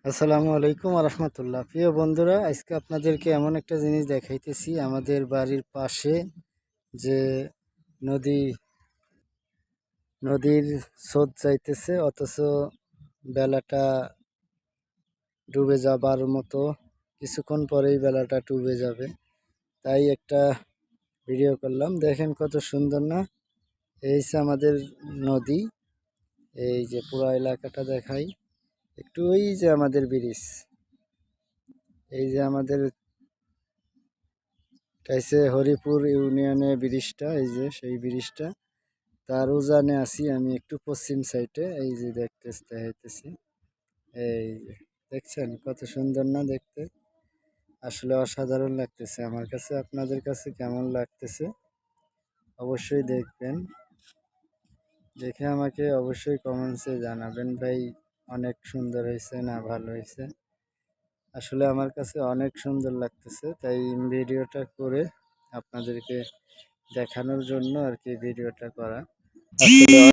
আসসালামু আলাইকুম রহমতুল্লাহ। প্রিয় বন্ধুরা, আজকে আপনাদেরকে এমন একটা জিনিস দেখাইতেছি। আমাদের বাড়ির পাশে যে নদী নদীর স্রোত যাইতেছে, অথচ বেলাটা ডুবে যাবার মতো। কিছুক্ষণ পরেই বেলাটা ডুবে যাবে, তাই একটা ভিডিও করলাম। দেখেন কত সুন্দর না? এই হচ্ছে আমাদের নদী। এই যে পুরো এলাকাটা দেখাই একটু। ওই যে আমাদের ব্রিজ, এই যে আমাদের হচ্ছে হরিপুর ইউনিয়নে ব্রিজটা। এই যে সেই ব্রিজটা, তার উজানে আছি আমি একটু পশ্চিম সাইডে। এই যে দেখাইতেছি, এই যে দেখছেন কত সুন্দর না দেখতে? আসলে অসাধারণ লাগতেছে আমার কাছে। আপনাদের কাছে কেমন লাগতেছে অবশ্যই দেখবেন। দেখে আমাকে অবশ্যই কমেন্টসে জানাবেন ভাই, অনেক সুন্দর হয়েছে না ভালো হয়েছে। আসলে আমার কাছে অনেক সুন্দর লাগতেছে, তাই ভিডিওটা করে আপনাদেরকে দেখানোর জন্য আর কি ভিডিওটা করা। আসলে